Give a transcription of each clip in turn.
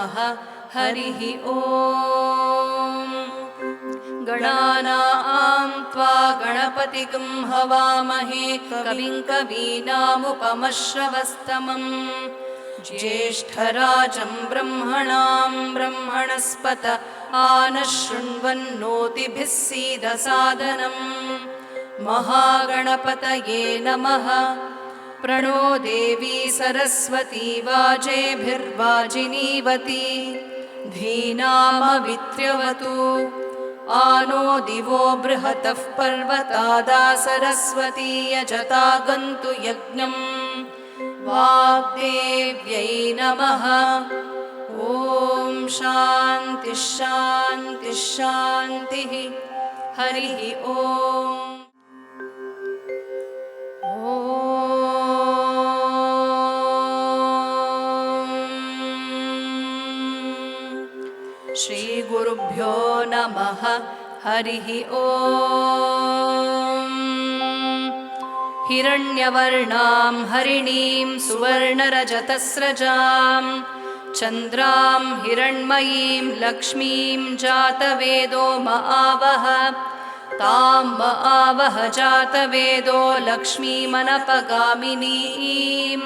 नमः हरिः ॐ गणानां त्वा गणपतिं हवामहे कविं कवीनामुपमश्रवस्तमम् ज्येष्ठराजं ब्रह्मणां ब्रह्मणस्पत आनः शृण्वन्नोतिभिः सीदसादनम् महागणपतये नमः प्रणो देवी सरस्वती वाजेभिर्वाजिनीवती धीनामवित्र्यवतु आनो दिवो बृहतः पर्वतादा सरस्वती यजता गन्तु यज्ञम् वाग्देव्यै नमः ॐ शान्तिः शान्तिः शान्तिः हरिः ॐ श्रीगुरुभ्यो नमः हरिः ॐ हिरण्यवर्णां हरिणीं सुवर्णरजतस्रजां चन्द्रां हिरण्मयीं लक्ष्मीं जातवेदो आवह तां आवह जातवेदो लक्ष्मीमनपगामिनीं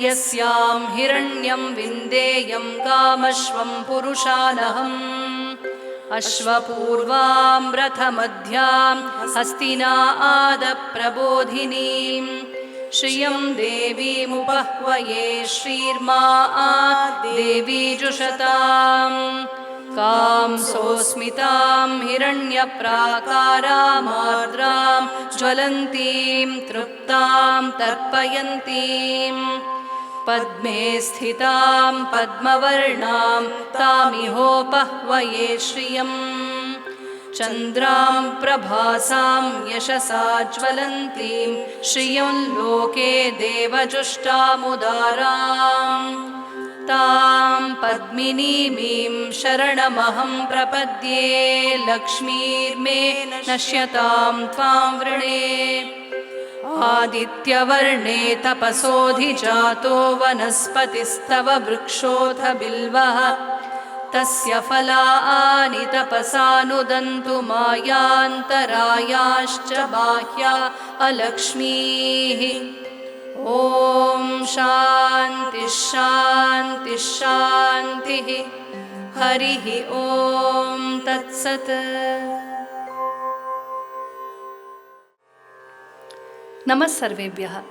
यस्यां हिरण्यं विन्देयं कामश्वं पुरुषानहम् अश्वपूर्वां रथमध्यां हस्तिना आदप्रबोधिनीं श्रियं देवीमुपह्वये श्रीर्मा देवी जुषतां कां सोऽस्मितां हिरण्यप्राकारामार्द्रां ज्वलन्तीं तृप्तां तर्पयन्तीं पद्मे स्थितां पद्मवर्णां तामिहोपह्वये श्रियं चन्द्रां प्रभासां यशसा ज्वलन्तीं श्रियं लोके देवजुष्टामुदारां तां पद्मिनीमीं शरणमहं प्रपद्ये लक्ष्मीर्मे नश्यतां त्वां वृणे आदित्यवर्णे तपसोऽधिजातो वनस्पतिस्तव वृक्षोऽथ बिल्वः तस्य फलानि तपसानुदन्तु मायान्तरायाश्च बाह्या अलक्ष्मीः ॐ शान्तिः शान्तिः शान्तिः हरिः ॐ तत्सत्। Namasarvebhyah.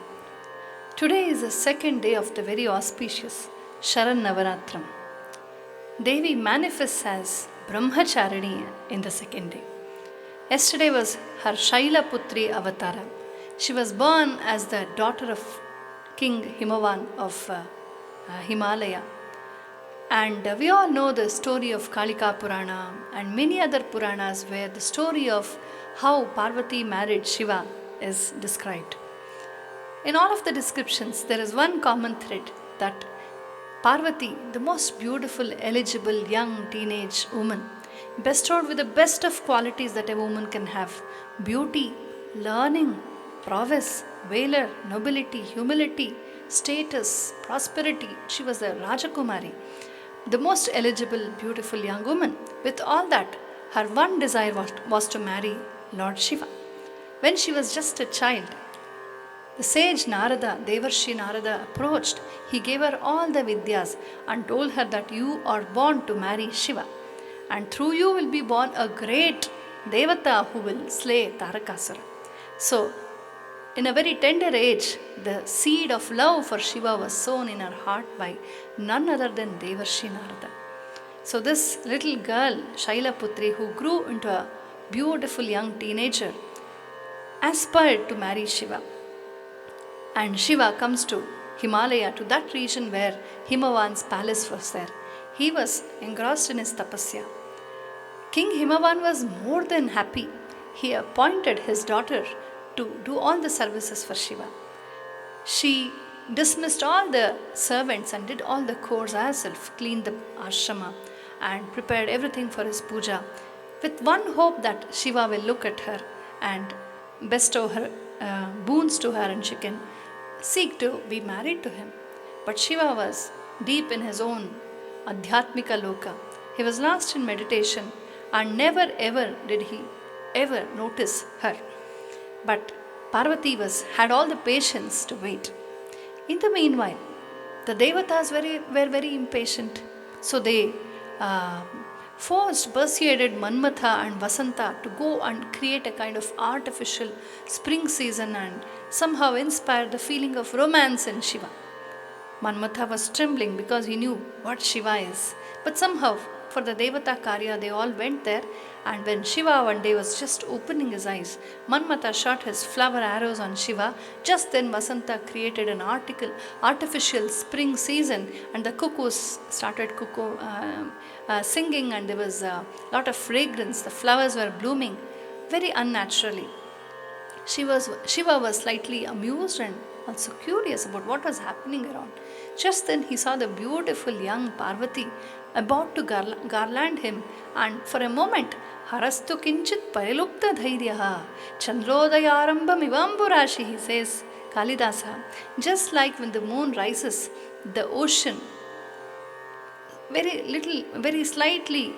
Today is the second day of the very auspicious Sharan Navaratram. Devi manifests as Brahmacharini in the second day. Yesterday was her Shaila Putri Avatara. She was born as the daughter of King Himavan of Himalaya. And we all know the story of Kalika Purana and many other Puranas where the story of how Parvati married Shiva is described. In all of the descriptions, there is one common thread that Parvati, the most beautiful, eligible, young teenage woman, bestowed with the best of qualities that a woman can have: beauty, learning, prowess, valor, nobility, humility, status, prosperity. She was a Rajakumari, the most eligible, beautiful young woman. With all that, her one desire was to marry Lord Shiva. When she was just a child, the sage Narada, Devarshi Narada approached. He gave her all the vidyas and told her that you are born to marry Shiva, and through you will be born a great Devata who will slay Tarakasura. So, in a very tender age, the seed of love for Shiva was sown in her heart by none other than Devarshi Narada. So this little girl, Shaila Putri, who grew into a beautiful young teenager, aspired to marry Shiva. And Shiva comes to Himalaya, to that region where Himavan's palace was there. He was engrossed in his tapasya. King Himavan was more than happy. He appointed his daughter to do all the services for Shiva. She dismissed all the servants and did all the chores herself, cleaned the ashrama and prepared everything for his puja, with one hope that Shiva will look at her and bestow her boons to her and she can seek to be married to him. But Shiva was deep in his own Adhyatmika Loka. He was lost in meditation and never ever did he ever notice her. But Parvati had all the patience to wait. In the meanwhile, the Devatas were very impatient. So they uh, persuaded Manmatha and Vasanta to go and create a kind of artificial spring season and somehow inspire the feeling of romance in Shiva. Manmatha was trembling because he knew what Shiva is. But somehow, for the Devata Karya, they all went there. And when Shiva one day was just opening his eyes, Manmatha shot his flower arrows on Shiva. Just then, Vasanta created an artificial spring season, and the cuckoos started singing, and there was a lot of fragrance. The flowers were blooming very unnaturally. Shiva was slightly amused and also curious about what was happening around. Just then he saw the beautiful young Parvati about to garland him, and for a moment, Harastu kinchit parilupta dhairyaha chandrodayarambam ivamburashi, he says Kalidasa. Just like when the moon rises, the ocean very slightly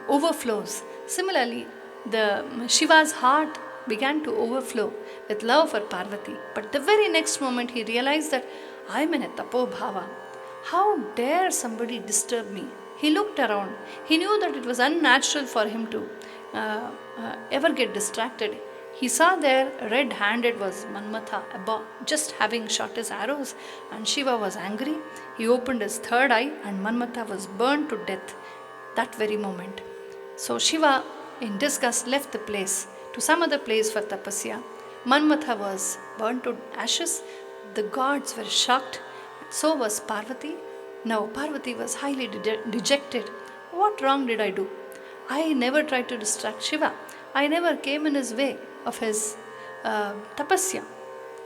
overflows. Similarly, the Shiva's heart began to overflow with love for Parvati. But the very next moment he realized that I am in a tapobhava. How dare somebody disturb me? He looked around. He knew that it was unnatural for him to ever get distracted. He saw there, red-handed was Manmatha, just having shot his arrows, and Shiva was angry. He opened his third eye, and Manmatha was burned to death that very moment. So Shiva, in disgust, left the place to some other place for tapasya. Manmatha was burned to ashes. The gods were shocked. So was Parvati. Now Parvati was highly dejected. What wrong did I do? I never tried to distract Shiva. I never came in his way of his tapasya.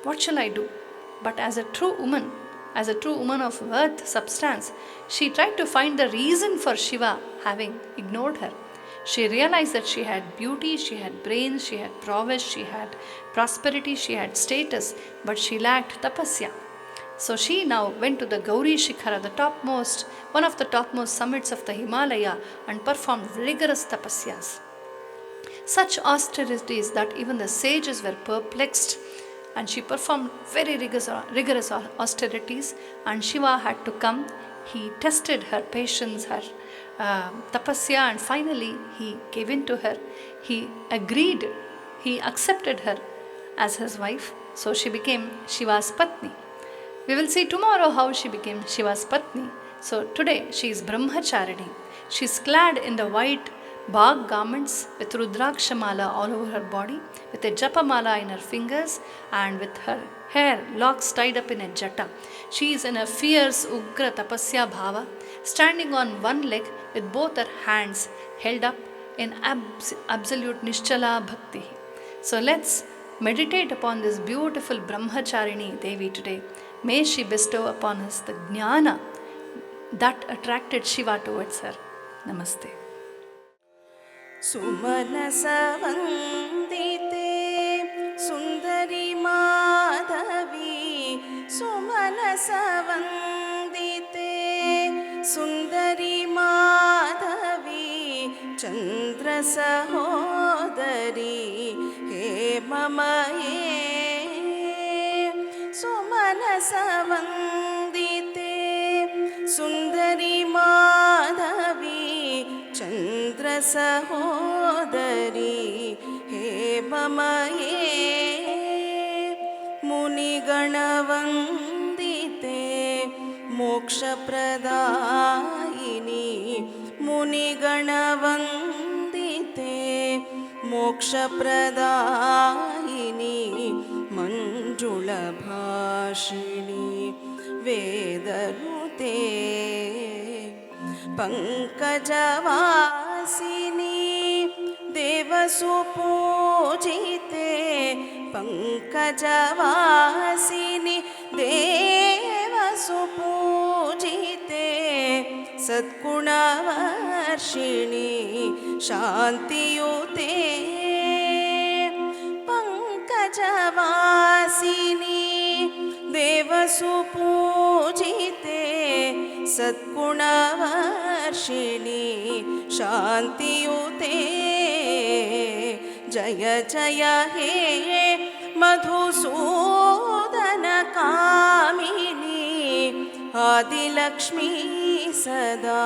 What shall I do? But as a true woman of worth, substance, she tried to find the reason for Shiva having ignored her. She realized that she had beauty, she had brains, she had prowess, she had prosperity, she had status, but she lacked tapasya. So she now went to the Gauri Shikhara, one of the topmost summits of the Himalaya, and performed rigorous tapasyas. Such austerities that even the sages were perplexed, and she performed very rigorous austerities, and Shiva had to come. He tested her patience, her tapasya, and finally he gave in to her. He agreed, he accepted her as his wife, so she became Shiva's Patni. We will see tomorrow how she became Shiva's Patni. So today she is Brahmacharini. She is clad in the white Bhag garments with Rudrakshamala all over her body, with a Japamala in her fingers, and with her hair locks tied up in a jata. She is in a fierce Ugra Tapasya Bhava, standing on one leg with both her hands held up in absolute Nishchala Bhakti. So let's meditate upon this beautiful Brahmacharini Devi today. May she bestow upon us the jnana that attracted Shiva towards her. Namaste. Sumanasa Vandita Sundari Madhavi, Sumanasa Vandita Sundari Madhavi, Chandra Sahodari He Mamaye. Sumanasa Vandita Sundari Madhavi, Chandra Sahodari He Mamaye. Munigana Vandite Moksha Pradayini, Munigana Vandite Moksha Pradayini, Manjula Bhashini Vedanute Pankajavasini Devasupujite, Pankajavasini Devasupujite, Satgunavarshini Shantiyute, Pankajavasini Devasupujite, सद्गुणवर्षिणि शान्तियुते जय जय हे मधुसूदनकामिनी आदिलक्ष्मी सदा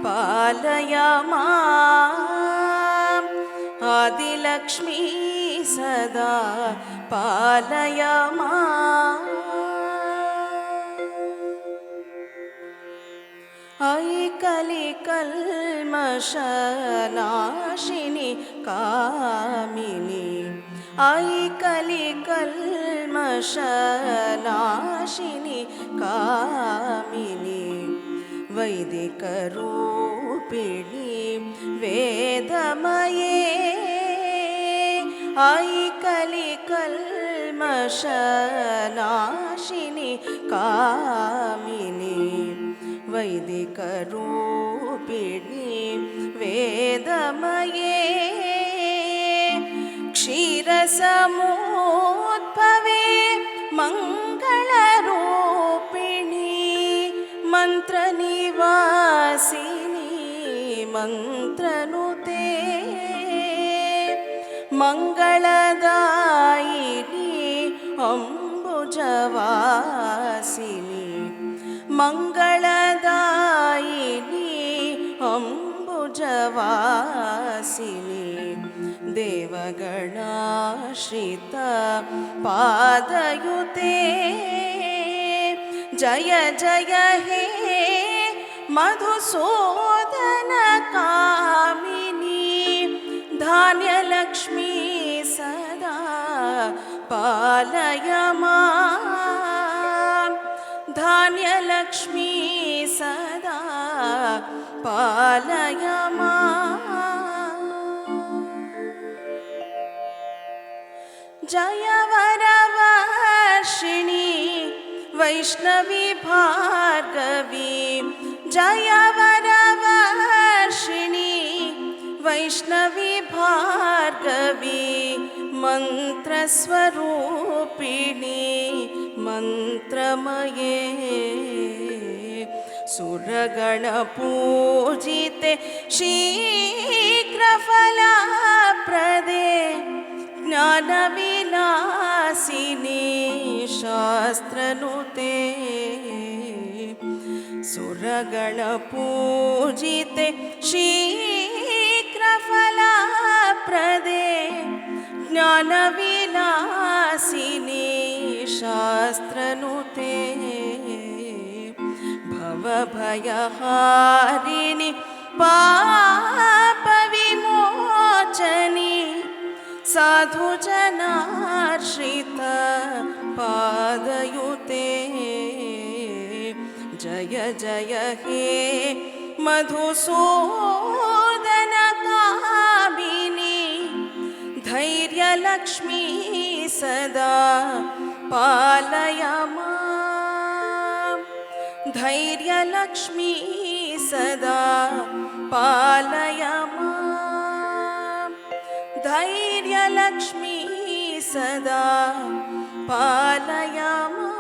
पालय माम् आदिलक्ष्मी सदा पालय माम् I कलिकल्मषनाशिनि Kamini I कलिकल्मषनाशिनि Kamini वैदिकरूपिणि वेदमये I कलिकल्मषनाशिनि कामिनि वैदिकरूपिणि वेदमये क्षीरसमुद्भवे मङ्गलरूपिणि मन्त्रनिवासिनि मन्त्रनुते मङ्गलदायिनि अम्बुजवासिनि मङ्गलदायिनि अम्बुजवासिनि देवगणाश्रित पादयुते जय जय हे मधुसूदनकामिनी धान्यलक्ष्मी सदा पालय माम् धान्यलक्ष्मी सदा पालय माम् जय वरवर्षिणि वैष्णवी भार्गवी जय वरवर्षिणि वैष्णवी भार्गवी मन्त्रस्वरूपिणि मन्त्रमये सुरगणपूजिते शीघ्रफलप्रदे ज्ञानविलासिनि शास्त्रनुते सुरगणपूजिते शीघ्रफलप्रदे ज्ञानविलासिनि शास्त्रनुते भवभयहारिणि पापविमोचनि साधुजनाश्रित पादयुते जय जय हे मधुसूदनकामिनि धैर्यलक्ष्मी सदा पालय माम् धैर्यलक्ष्मी सदा पालय माम् धैर्यलक्ष्मी सदा पालय माम्